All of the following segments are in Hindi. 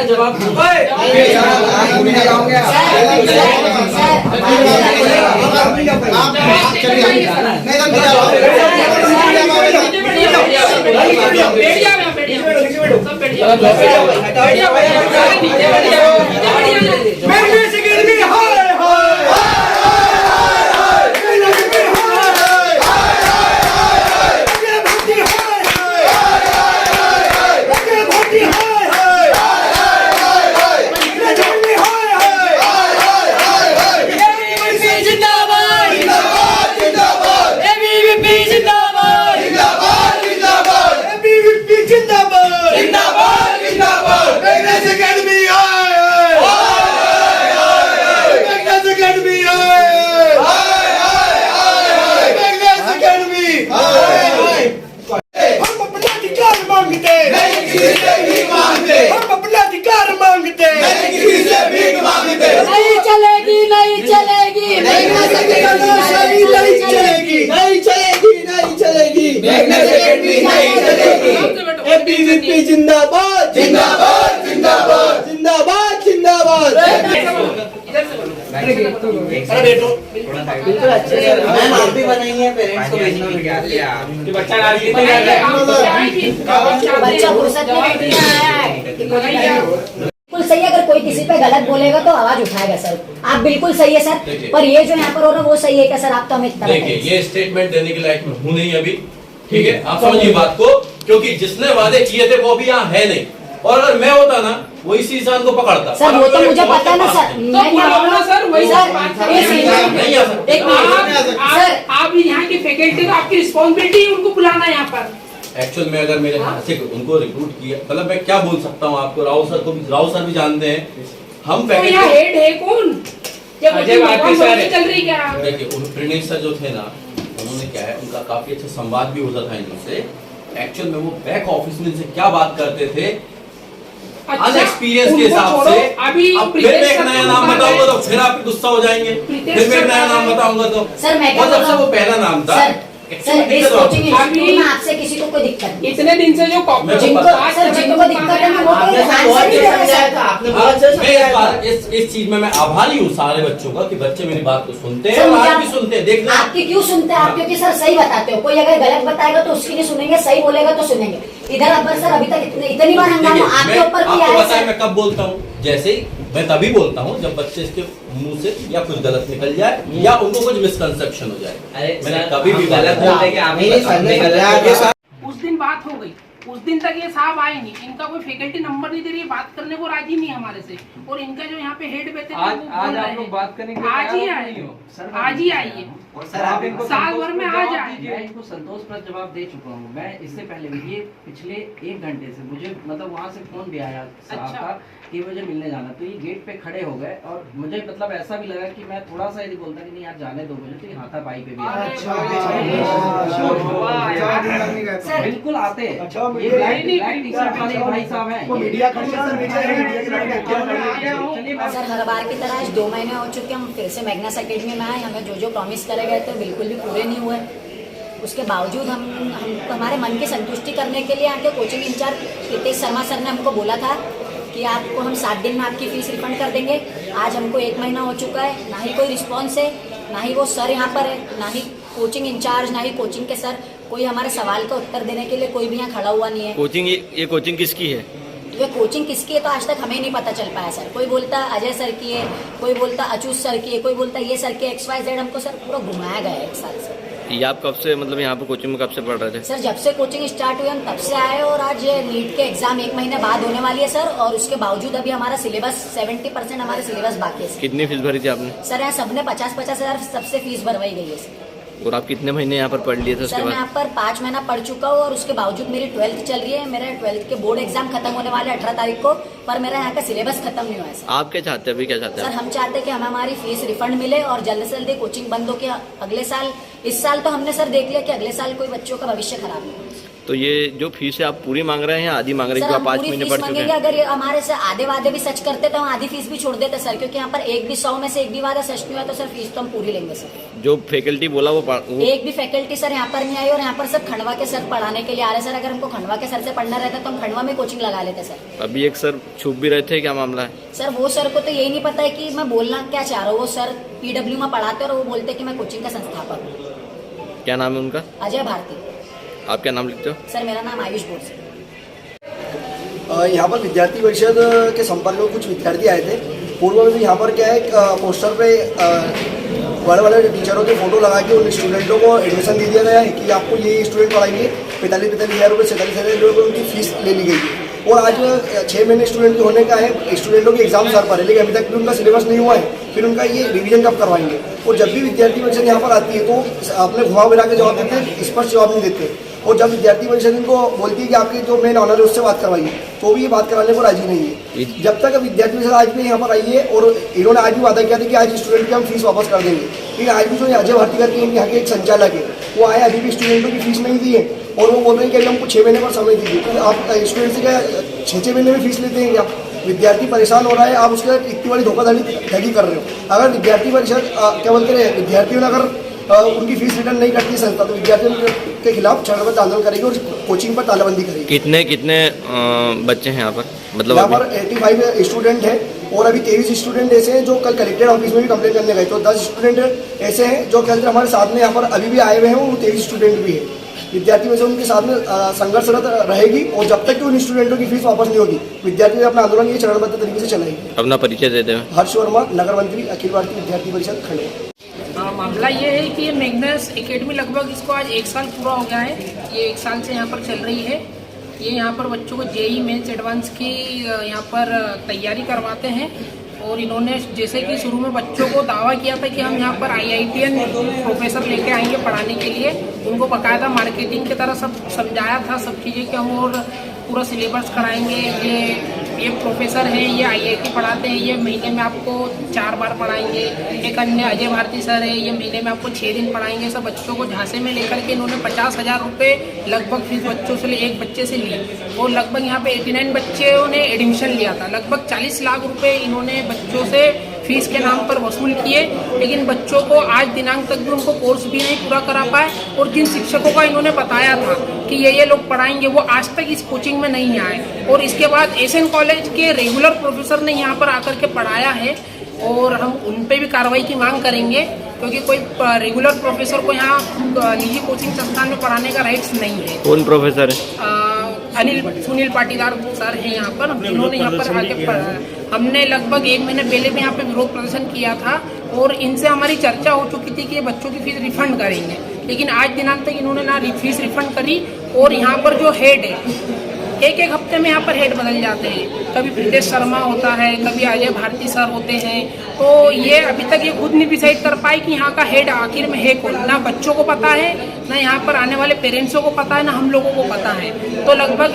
जवाब जिंदाबाद जिंदाबाद जिंदाबाद जिंदाबाद जिंदाबाद। बिल्कुल अच्छे से मैम आप भी बनाएंगे, पेरेंट्स को भेजना बच्चा फुर्सत में आया है। बिल्कुल सही है, अगर कोई किसी पे गलत बोलेगा तो आवाज उठाएगा सर, आप बिल्कुल सही है सर, पर ये जो यहाँ पर हो रहा है वो सही है क्या सर? आप तो हमें इतना देखिए ये स्टेटमेंट देने के लायक हूँ नहीं अभी, ठीक है आप समझिए बात को, क्योंकि जिसने वादे किए थे वो भी यहाँ है नहीं, और अगर मैं होता ना वो इसी इंसान को पकड़ता सर। वो तो मुझे पता ना सर, मैं क्या बोल रहा हूँ सर, वही सर आप यहाँ की फैकल्टी तो आपकी रिस्पॉन्सिबिलिटी है उनको बुलाना यहाँ पर। एक्चुअल में अगर मेरे हाथ से उनको रिक्रूट किया, मतलब मैं क्या बोल सकता हूँ आपको, राव सर को भी, राव सर भी जानते हैं हम तो यहाँ हेड है कौन? चल रही क्या? देखिए प्रणेश सर जो थे ना, उन्होंने क्या है उनका काफी अच्छा संवाद भी होता था इनसे। एक्चुअल में वो बैक ऑफिस में इनसे क्या बात करते थे अनएक्सपीरियंस के हिसाब से। अभी फिर मैं एक नया नाम बताऊंगा तो फिर आप गुस्सा हो जाएंगे, फिर मैं एक नया नाम बताऊंगा तो सर मैं क्या बोल रहा हूँ, वो पहला नाम था सर इस कोचिंग इंस्टीट्यूट में आपसे किसी को कोई दिक्कत नहीं। इतने दिन से जो जिनको दिक्कत है ना वो इस चीज में मैं आभारी हूँ सारे बच्चों का कि बच्चे मेरी बात को सुनते हैं और आज भी सुनते हैं। देखना आपकी क्यों सुनते हैं आप, क्योंकि सर सही बताते हो, कोई अगर गलत बताएगा तो उसकी नहीं सुनेंगे, सही बोलेगा तो सुनेंगे। इधर अकबर सर अभी तक इतनी बार हंगामा आपके ऊपर किया है सर। मैं कब बोलता हूँ, जैसे ही मैं तभी बोलता हूँ जब बच्चे इसके मुंह से या कुछ गलत निकल जाए या उनको कुछ मिसकंसेप्शन हो जाए। मैंने कभी भी गलत उस दिन बात हो गई, उस दिन तक ये साहब आए नहीं, इनका कोई फैकल्टी नंबर नहीं दे रही, बात करने को राजी नहीं हमारे से, और इनका जो यहाँ पे हेड बैठे आज आप लोग बात करेंगे, आज ही आए, आज ही आइए सर आप इनको साल भर में आ जाए। मैं इनको संतोषप्रद जवाब दे चुका हूँ। मैं इससे पहले भी ये पिछले 1 घंटे से मुझे मतलब वहाँ से फोन भी आया आपका कि मुझे मिलने जाना, तो ये गेट पे खड़े हो गए और मुझे मतलब ऐसा भी लगा कि मैं थोड़ा सा यदि बोलता कि नहीं यार जाने दो मुझे, तो ये हाथापाई पे भी बिल्कुल आते। ये भाई साहब हैं सर हर बार की तरह आज 2 महीने हो चुके, हम फिर से मैग्नस एकेडमी में आए, हमें जो प्रॉमिस करे गए थे बिल्कुल भी पूरे नहीं हुए। उसके बावजूद हम हमारे मन की संतुष्टि करने के लिए यहाँ के coaching incharge Hitesh Sharma sir ने हमको बोला था कि आपको हम 7 दिन में आपकी फीस रिफंड कर देंगे। आज हमको 1 महीना हो चुका है, ना ही कोई रिस्पॉन्स है, ना ही वो सर यहाँ पर है, ना ही कोचिंग इंचार्ज, ना ही कोचिंग के सर, कोई हमारे सवाल का उत्तर देने के लिए कोई भी यहाँ खड़ा हुआ नहीं है। ये कोचिंग किसकी है? ये कोचिंग किसकी है तो आज तक हमें नहीं पता चल पाया सर। कोई बोलता अजय सर की है, कोई बोलता अचूत सर की है, कोई बोलता ये सर के XYZ, हमको सर पूरा घुमाया गया है 1 साल से। ये आप कब से मतलब यहाँ पे कोचिंग में कब से पढ़ रहे थे? सर जब से कोचिंग स्टार्ट हुई हम तब से आए, और आज ये नीट के एग्जाम 1 महीने बाद होने वाली है सर, और उसके बावजूद अभी हमारा सिलेबस 70% हमारे सिलेबस बाकी है। कितनी फीस भरी थी आपने? सर यहाँ सबने 50-50 हज़ार सबसे फीस भरवाई गई है सर। और आप कितने महीने यहाँ पर पढ़ लिए थे? सर मैं यहाँ पर 5 महीना पढ़ चुका हूँ, और उसके बावजूद मेरी 12th चल रही है। मेरे 12th के बोर्ड एग्जाम खत्म होने वाले 18 तारीख को, पर मेरा यहाँ का सिलेबस खत्म नहीं हुआ है सर। आप क्या चाहते हैं, अभी क्या चाहते हैं? सर हम चाहते हैं कि हमें हमारी फीस रिफंड मिले और जल्द से जल्दी कोचिंग बंद हो के अगले साल, इस साल तो हमने सर देख लिया कि अगले साल कोई बच्चों का भविष्य खराब नहीं हो। तो ये जो फीस है आप पूरी मांग रहे हैं या आधी मांग रहे हैं सर कि हम आप 5 पूरी महीने फीस पढ़ चुके मांगेंगे। हैं? अगर ये हमारे से आधे वादे भी सच करते तो हम आधी फीस भी छोड़ देते सर, क्योंकि यहाँ पर एक भी 100 में से एक भी वादा सच नहीं हुआ तो सर फीस तो हम पूरी लेंगे सर। जो फैकल्टी बोला वो एक भी फैकल्टी सर यहाँ पर नहीं आई और यहाँ पर सब खंडवा के सर पढ़ाने के लिए आ रहे सर। अगर हमको खंडवा के सर से पढ़ना रहता तो हम खंडवा में कोचिंग लगा लेते सर। अभी एक सर छुप भी रहे थे, क्या मामला है? सर वो सर को तो यही नहीं पता है कि मैं बोलना क्या चाह रहा हूँ। वो सर PW में पढ़ाते और वो बोलते कि मैं कोचिंग का संस्थापक हूँ। क्या नाम है उनका? अजय भारती। आप क्या नाम लिखते हो? सर मेरा नाम आयुष बोरसे। यहाँ पर विद्यार्थी परिषद के संपर्क में कुछ विद्यार्थी आए थे। पूर्व में भी यहाँ पर क्या है, पोस्टर पे बड़े बड़े टीचरों के फोटो लगा के उन स्टूडेंटों को एडमिशन दे दिया गया है कि आपको ये स्टूडेंट पढ़ाएंगे। 45,000 रुपये 47,000 रुपये उनकी फीस ले ली गई है। और आज 6 महीने स्टूडेंट के होने का है, स्टूडेंटों के एग्जाम सर पर है, लेकिन अभी तक भी उनका सिलेबस नहीं हुआ है। फिर उनका ये रिवीजन कब करवाएंगे? और जब भी विद्यार्थी परिषद यहाँ पर आती है तो अपने घुमा फिरा के जवाब देते हैं, स्पष्ट जवाब नहीं देते। और जब विद्यार्थी परिषद इनको बोलती है कि आपके जो मेन ऑनर है उससे बात करवाइए, तो भी ये बात कराने को राजी नहीं है। जब तक विद्यार्थी परिषद आज भी यहाँ पर आई है और इन्होंने आज भी वादा किया था कि आज स्टूडेंट की हम फीस वापस कर देंगे, लेकिन आज भी जो अजय भारती करके यहाँ के एक संचालक है वो आए, अभी भी स्टूडेंटों की फीस नहीं दी है और वो बोल रहे हैं कि अभी हमको 6 महीने पर समय दीजिए। तो आप स्टूडेंट से क्या 6 महीने में फीस लेते हैं क्या? विद्यार्थी परेशान हो रहा है, आप उसके इतनी बड़ी धोखाधड़ी कर रहे हो। अगर विद्यार्थी परिषद क्या बोलते हैं, विद्यार्थियों ने अगर उनकी फीस रिटर्न नहीं करती संस्था तो विद्यार्थियों के खिलाफ चरणबद्ध आंदोलन करेगी और कोचिंग पर तालाबंदी करेगी। कितने बच्चे हैं यहाँ पर? मतलब यहाँ पर 85 स्टूडेंट हैं और अभी 23 स्टूडेंट ऐसे हैं जो कल कलेक्टर ऑफिस में भी कंप्लेंट करने गए। तो 10 स्टूडेंट ऐसे हैं जो कल हमारे साथ में यहाँ पर अभी भी आए हुए हैं, वो 23 स्टूडेंट भी हैं। विद्यार्थी में से उनके साथ में संघर्षरत रहेगी और जब तक कि उन स्टूडेंटों की फीस वापस नहीं होगी, विद्यार्थी अपना आंदोलन ये चरणबद्ध तरीके से चलाएंगे। अपना परिचय देते हैं। हर्ष वर्मा, नगर मंत्री, अखिल भारतीय विद्यार्थी परिषद खंडवा। मामला ये है कि ये मैग्नस एकेडमी लगभग इसको आज 1 साल पूरा हो गया है। ये 1 साल से यहाँ पर चल रही है। ये यहाँ पर बच्चों को JEE मेंस एडवांस की यहाँ पर तैयारी करवाते हैं। और इन्होंने जैसे कि शुरू में बच्चों को दावा किया था कि हम यहाँ पर IITian प्रोफेसर लेके आएंगे पढ़ाने के लिए। उनको बाकायदा मार्केटिंग की तरह सब समझाया था, सब चीज़ें कि हम और पूरा सिलेबस कराएंगे। ये प्रोफेसर हैं, ये IIT पढ़ाते हैं, ये महीने में आपको 4 बार पढ़ाएंगे। एक अन्य अजय भारती सर है, ये महीने में आपको 6 दिन पढ़ाएंगे। सब बच्चों को झांसे में लेकर के इन्होंने 50,000 रुपये लगभग फीस बच्चों से एक बच्चे से ली। और लगभग यहाँ पे 89 बच्चों ने एडमिशन लिया था। लगभग 40 लाख रुपये इन्होंने बच्चों से फीस के नाम पर वसूल किए, लेकिन बच्चों को आज दिनांक तक भी उनको कोर्स भी नहीं पूरा करा पाए। और जिन शिक्षकों का इन्होंने बताया था कि ये लोग पढ़ाएंगे, वो आज तक इस कोचिंग में नहीं आए। और इसके बाद SN कॉलेज के रेगुलर प्रोफेसर ने यहाँ पर आकर के पढ़ाया है और हम उन पे भी कार्रवाई की मांग करेंगे, क्योंकि कोई रेगुलर प्रोफेसर को यहाँ निजी कोचिंग संस्थान में पढ़ाने का राइट्स नहीं है। कौन प्रोफेसर है? सुनील पाटीदार सर हैं यहाँ पर, जिन्होंने यहाँ पर आके पढ़ाया। हमने लगभग 1 महीने पहले भी यहाँ पे विरोध प्रदर्शन किया था और इनसे हमारी चर्चा हो चुकी थी कि ये बच्चों की फीस रिफंड करेंगे, लेकिन आज दिनांक तक इन्होंने ना फीस रिफंड करी। और यहाँ पर जो हेड है, एक हफ्ते में यहाँ पर हेड बदल जाते हैं। कभी प्रीतेश शर्मा होता है, कभी अजय भारती सर होते हैं। तो ये अभी तक ये खुद नहीं डिसाइड कर पाए कि यहाँ का हेड आखिर में है कौन। ना बच्चों को पता है, ना यहाँ पर आने वाले पेरेंट्सों को पता है, ना हम लोगों को पता है। तो लगभग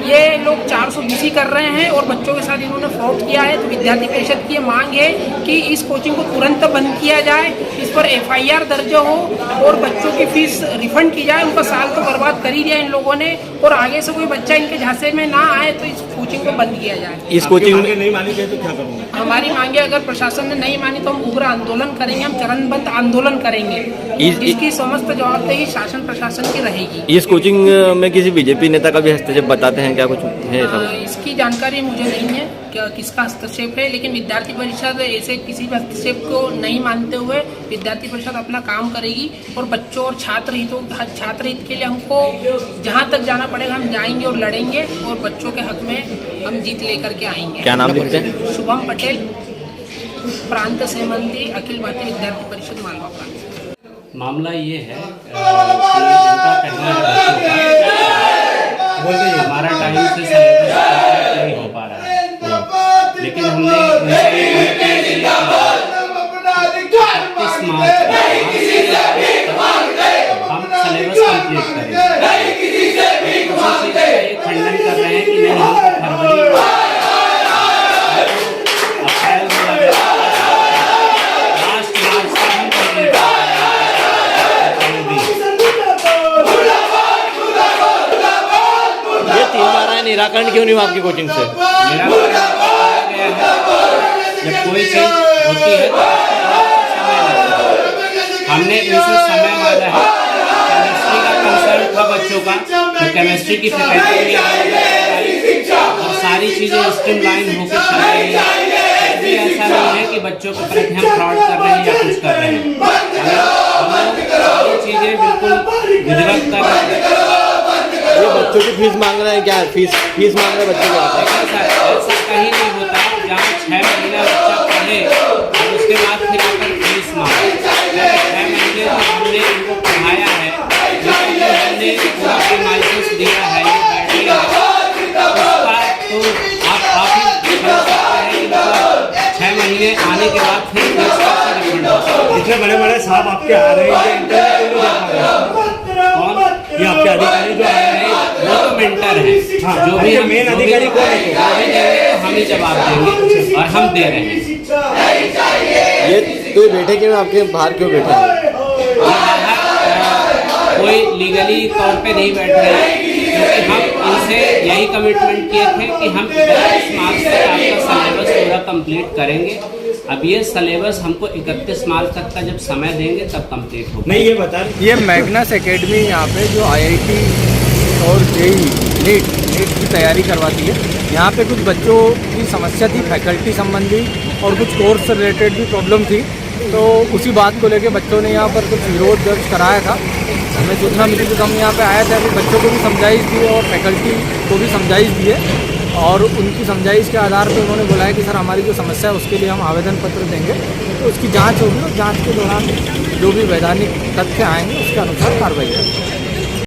ये लोग 420 कर रहे हैं और बच्चों के साथ इन्होंने फ्रॉड किया है। तो विद्यार्थी परिषद की मांग है कि इस कोचिंग को तुरंत बंद किया जाए, इस पर FIR दर्ज हो और बच्चों की फीस रिफंड की जाए। उनका साल तो बर्बाद कर ही दिया इन लोगों ने, और आगे से कोई बच्चा इनके झांसे में ना आए तो इस कोचिंग को बंद किया जाए। इस कोचिंग में नहीं मानी जाए तो क्या करूँगा? हमारी मांगे अगर प्रशासन ने नहीं मानी तो हम उग्र आंदोलन करेंगे, हम चरणबद्ध आंदोलन करेंगे। इसकी समस्त जवाबदेही शासन प्रशासन की रहेगी। इस कोचिंग में किसी BJP नेता का भी हस्तक्षेप बताते हैं क्या? कुछ है सब? इसकी जानकारी मुझे नहीं है क्या किसका हस्तक्षेप है, लेकिन विद्यार्थी परिषद ऐसे किसी भी हस्तक्षेप को नहीं मानते हुए विद्यार्थी परिषद अपना काम करेगी। और बच्चों और छात्र हित के लिए हमको जहाँ तक जाना पड़ेगा हम जाएंगे और लड़ेंगे और बच्चों के हक में हम जीत लेकर के आएंगे। क्या नाम लिखते हैं? शुभम पटेल, प्रांत सहमंत्री, अखिल भारतीय विद्यार्थी परिषद मालवा प्रांत। मामला ये है कि जिनका कहना है हमारा टाइम से सिलेबस नहीं हो पा रहा है, लेकिन हमने इस मार्च हम सिलेबस कंप्लीट करेंगे। खंडन कर रहे हैं कि नहीं, हमको फरवरी अप्रैल लास्ट मार्च तक हम कंप्लीट निराकरण क्यों नहीं हुआ आपकी कोचिंग से? निराकरण गया है, जब कोई चीज होती है तो समय लगता है। हमने इनसे समय मांगा है। केमिस्ट्री का कंसर्न था बच्चों का, तो केमिस्ट्री की फैकल्टी भी आई और सारी चीजें स्ट्रीमलाइन होकर चल रही है। कभी ऐसा नहीं है कि बच्चों को प्रति हम फ्रॉड कर रहे हैं या कुछ कर रहे हैं। हम लोग सारी चीजें बिल्कुल विधिवत कर रहे हैं। ये बच्चों की फीस मांग रहे हैं क्या? फीस मांग रहे हैं बच्चों को? ऐसा कहीं नहीं होता। जहाँ 6 महीना बच्चा पढ़े और उसके बाद फिर आकर फीस मांगे। 6 महीने तक हमने इनको पढ़ाया है, लेकिन हमने पूरा प्रीमाइसिस दिया है, ये गाइडलाइन है, उसका तो आप ही समझ सकते हैं कि मतलब 6 महीने आने के बाद फिर फीस कैसे रिफंड होगा। इतने बड़े बड़े साहब आपके आ रहे हैं, इंटरव्यू क्यों नहीं दे पा रहे? कौन? ये आपके अधिकारी जो आ रहे हैं, वो तो मेंटर है। हाँ, जो भी हम मेन जो भी अधिकारी कौन है? जो भी देंगे तो हम ही जवाब देंगे और हम दे रहे हैं। ये तो बैठे क्यों? आपके बाहर क्यों बैठे हैं? कोई लीगली तौर पे नहीं बैठ रहे हैं, क्योंकि हम इनसे यही कमिटमेंट किए थे कि हम 31 मार्च तक आपका सिलेबस पूरा कंप्लीट करेंगे। अब ये सिलेबस हमको 31 मार्च तक का जब समय देंगे तब कंप्लीट होगा। नहीं, ये बता ये मैग्नस एकेडमी यहाँ पे जो IIT और JEE नीट की तैयारी करवाती है। यहाँ पे कुछ बच्चों की समस्या थी फैकल्टी संबंधी और कुछ कोर्स से रिलेटेड भी प्रॉब्लम थी, तो उसी बात को लेके बच्चों ने यहाँ पर कुछ विरोध दर्ज कराया था। हमें सूचना मिली तो हम यहाँ पे आए थे। अभी बच्चों को भी समझाइश दी और फैकल्टी को भी समझाइश दी है और उनकी समझाइश के आधार पर उन्होंने बोला है कि सर हमारी जो समस्या है उसके लिए हम आवेदन पत्र देंगे, तो उसकी जांच होगी और जांच के दौरान जो भी वैधानिक तथ्य आएंगे उसके अनुसार कार्रवाई करेंगे।